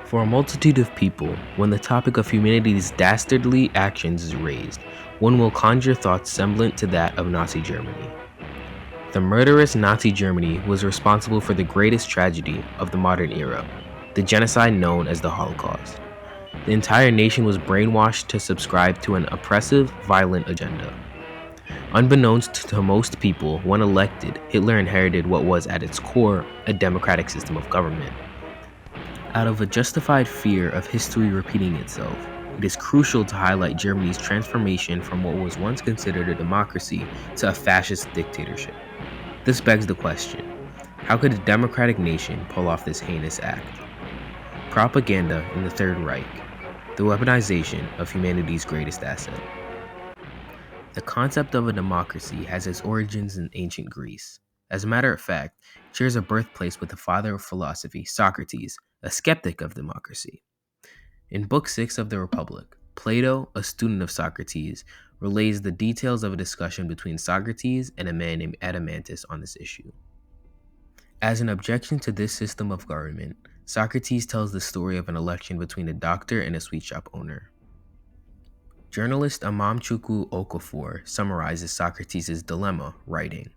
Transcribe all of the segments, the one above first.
For a multitude of people, when the topic of humanity's dastardly actions is raised, one will conjure thoughts semblant to that of Nazi Germany. The murderous Nazi Germany was responsible for the greatest tragedy of the modern era, the genocide known as the Holocaust. The entire nation was brainwashed to subscribe to an oppressive, violent agenda. Unbeknownst to most people, when elected, Hitler inherited what was at its core a democratic system of government. Out of a justified fear of history repeating itself, it is crucial to highlight Germany's transformation from what was once considered a democracy to a fascist dictatorship. This begs the question, how could a democratic nation pull off this heinous act? Propaganda in the Third Reich, the weaponization of humanity's greatest asset. The concept of a democracy has its origins in ancient Greece. As a matter of fact, it shares a birthplace with the father of philosophy, Socrates, a skeptic of democracy. In Book 6 of the Republic, Plato, a student of Socrates, relays the details of a discussion between Socrates and a man named Adeimantus on this issue. As an objection to this system of government, Socrates tells the story of an election between a doctor and a sweet shop owner. Journalist Amamchukwu Okafor summarizes Socrates' dilemma, writing,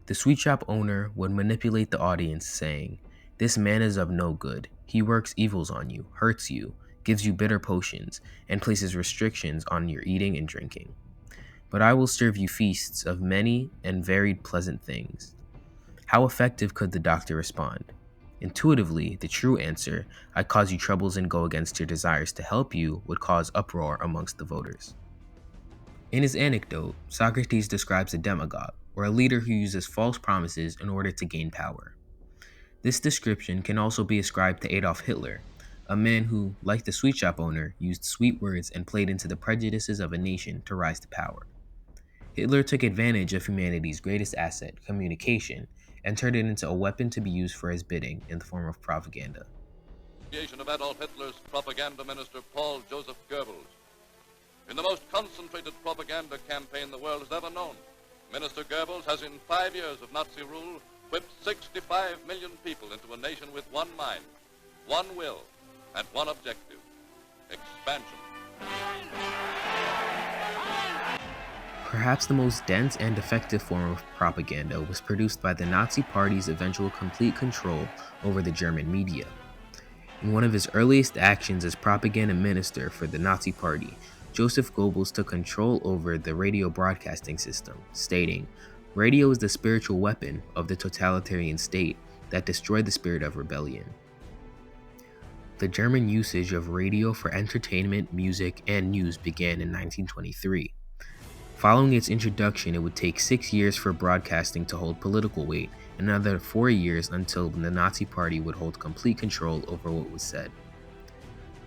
"The sweet shop owner would manipulate the audience, saying, 'This man is of no good. He works evils on you, hurts you, gives you bitter potions, and places restrictions on your eating and drinking. But I will serve you feasts of many and varied pleasant things.' How effective could the doctor respond? Intuitively, the true answer, 'I cause you troubles and go against your desires to help you,' would cause uproar amongst the voters." In his anecdote, Socrates describes a demagogue, or a leader who uses false promises in order to gain power. This description can also be ascribed to Adolf Hitler, a man who, like the sweet shop owner, used sweet words and played into the prejudices of a nation to rise to power. Hitler took advantage of humanity's greatest asset, communication, and turned it into a weapon to be used for his bidding in the form of propaganda. Creation of Adolf Hitler's propaganda minister Paul Joseph Goebbels. In the most concentrated propaganda campaign the world has ever known, Minister Goebbels has in 5 years of Nazi rule whipped 65 million people into a nation with one mind, one will, and one objective: expansion. Perhaps the most dense and effective form of propaganda was produced by the Nazi Party's eventual complete control over the German media. In one of his earliest actions as propaganda minister for the Nazi Party, Joseph Goebbels took control over the radio broadcasting system, stating, "Radio is the spiritual weapon of the totalitarian state that destroyed the spirit of rebellion." The German usage of radio for entertainment, music, and news began in 1923. Following its introduction, it would take 6 years for broadcasting to hold political weight, and another 4 years until the Nazi Party would hold complete control over what was said.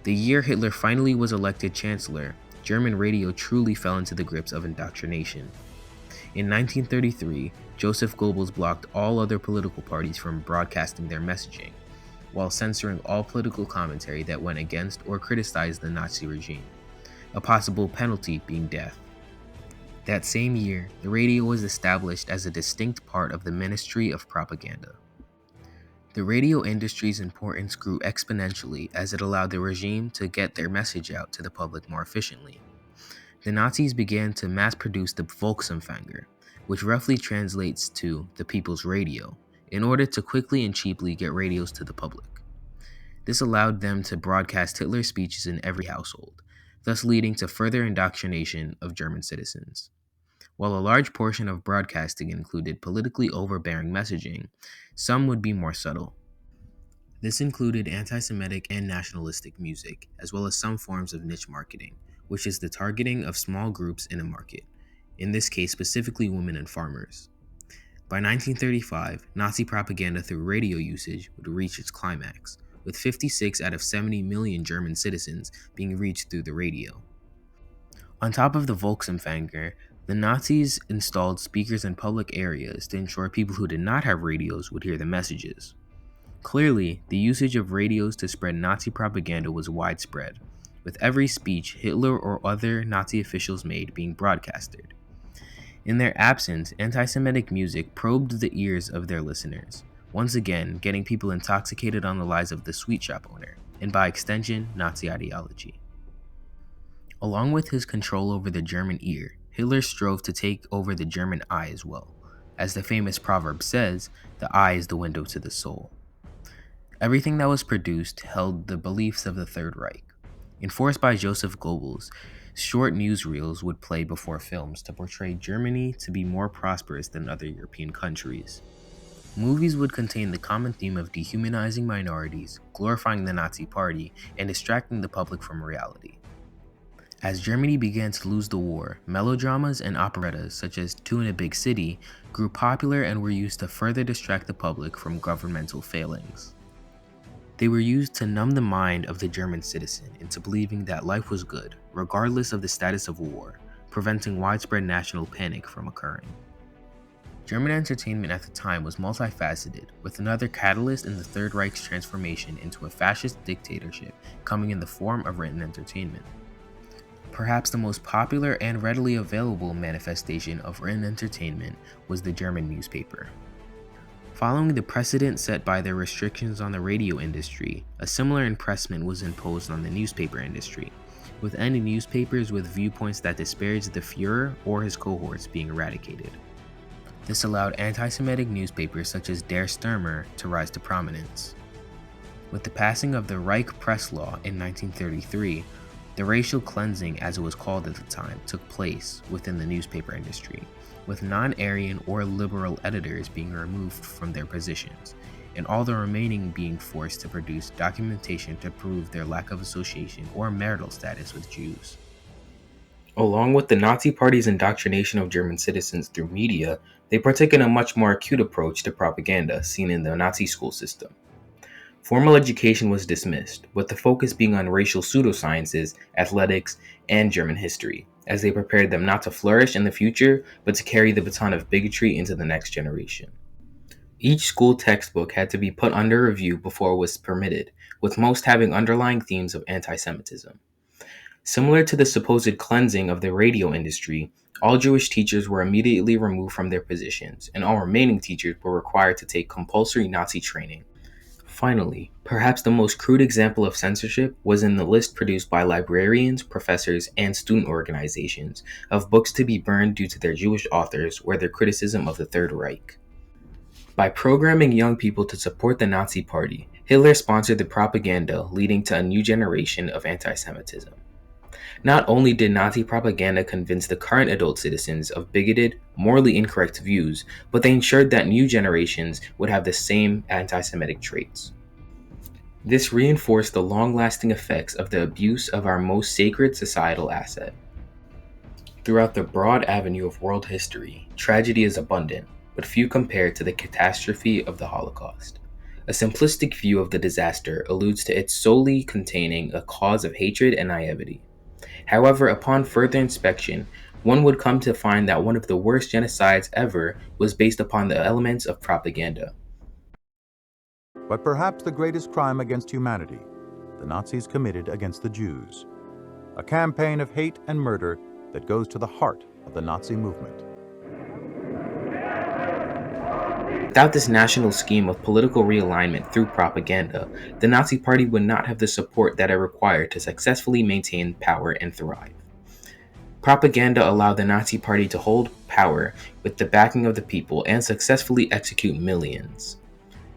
The year Hitler finally was elected chancellor, German radio truly fell into the grips of indoctrination. In 1933, Joseph Goebbels blocked all other political parties from broadcasting their messaging, while censoring all political commentary that went against or criticized the Nazi regime, a possible penalty being death. That same year, the radio was established as a distinct part of the Ministry of Propaganda. The radio industry's importance grew exponentially as it allowed the regime to get their message out to the public more efficiently. The Nazis began to mass-produce the Volksempfänger, which roughly translates to the people's radio, in order to quickly and cheaply get radios to the public. This allowed them to broadcast Hitler's speeches in every household, thus leading to further indoctrination of German citizens. While a large portion of broadcasting included politically overbearing messaging, some would be more subtle. This included anti-Semitic and nationalistic music, as well as some forms of niche marketing, which is the targeting of small groups in a market, in this case specifically women and farmers. By 1935, Nazi propaganda through radio usage would reach its climax, with 56 out of 70 million German citizens being reached through the radio. On top of the Volksempfänger, the Nazis installed speakers in public areas to ensure people who did not have radios would hear the messages. Clearly, the usage of radios to spread Nazi propaganda was widespread, with every speech Hitler or other Nazi officials made being broadcasted. In their absence, anti-Semitic music probed the ears of their listeners, once again getting people intoxicated on the lies of the sweet shop owner. and by extension, Nazi ideology. Along with his control over the German ear, Hitler strove to take over the German eye as well. As the famous proverb says, the eye is the window to the soul. Everything that was produced held the beliefs of the Third Reich. Enforced by Joseph Goebbels, short newsreels would play before films to portray Germany to be more prosperous than other European countries. Movies would contain the common theme of dehumanizing minorities, glorifying the Nazi Party, and distracting the public from reality. As Germany began to lose the war, melodramas and operettas such as Two in a Big City grew popular and were used to further distract the public from governmental failings. They were used to numb the mind of the German citizen into believing that life was good, regardless of the status of war, preventing widespread national panic from occurring. German entertainment at the time was multifaceted, with another catalyst in the Third Reich's transformation into a fascist dictatorship coming in the form of written entertainment. Perhaps the most popular and readily available manifestation of written entertainment was the German newspaper. Following the precedent set by the restrictions on the radio industry, a similar impressment was imposed on the newspaper industry, with any newspapers with viewpoints that disparaged the Fuhrer or his cohorts being eradicated. This allowed anti-Semitic newspapers such as Der Stürmer to rise to prominence. With the passing of the Reich Press Law in 1933, the racial cleansing, as it was called at the time, took place within the newspaper industry, with non-Aryan or liberal editors being removed from their positions, and all the remaining being forced to produce documentation to prove their lack of association or marital status with Jews. Along with the Nazi Party's indoctrination of German citizens through media, they partook in a much more acute approach to propaganda seen in the Nazi school system. Formal education was dismissed, with the focus being on racial pseudosciences, athletics, and German history, as they prepared them not to flourish in the future, but to carry the baton of bigotry into the next generation. Each school textbook had to be put under review before it was permitted, with most having underlying themes of anti-Semitism. Similar to the supposed cleansing of the radio industry, all Jewish teachers were immediately removed from their positions, and all remaining teachers were required to take compulsory Nazi training. Finally, perhaps the most crude example of censorship was in the list produced by librarians, professors, and student organizations of books to be burned due to their Jewish authors or their criticism of the Third Reich. By programming young people to support the Nazi Party, Hitler sponsored the propaganda leading to a new generation of anti-Semitism. Not only did Nazi propaganda convince the current adult citizens of bigoted, morally incorrect views, but they ensured that new generations would have the same anti-Semitic traits. This reinforced the long-lasting effects of the abuse of our most sacred societal asset. Throughout the broad avenue of world history, tragedy is abundant, but few compare to the catastrophe of the Holocaust. A simplistic view of the disaster alludes to it solely containing a cause of hatred and naivety. However, upon further inspection, one would come to find that one of the worst genocides ever was based upon the elements of propaganda. But perhaps the greatest crime against humanity, the Nazis committed against the Jews. A campaign of hate and murder that goes to the heart of the Nazi movement. Without this national scheme of political realignment through propaganda, the Nazi Party would not have the support that it required to successfully maintain power and thrive. Propaganda allowed the Nazi Party to hold power with the backing of the people and successfully execute millions.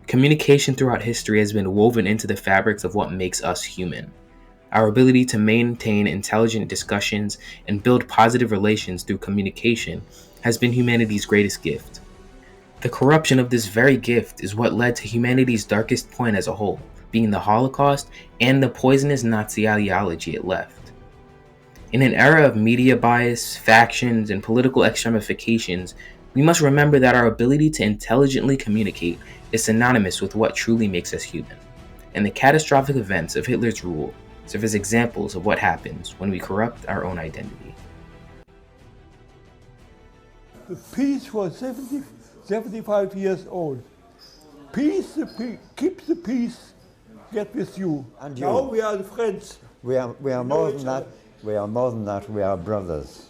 Communication throughout history has been woven into the fabrics of what makes us human. Our ability to maintain intelligent discussions and build positive relations through communication has been humanity's greatest gift. The corruption of this very gift is what led to humanity's darkest point as a whole, being the Holocaust and the poisonous Nazi ideology it left. In an era of media bias, factions, and political extremifications, we must remember that our ability to intelligently communicate is synonymous with what truly makes us human, and the catastrophic events of Hitler's rule serve as examples of what happens when we corrupt our own identity. The peace was 75 years old. Peace, keep the peace, get with you. And you. Now we are friends. We are more than that. We are more than that. We are brothers.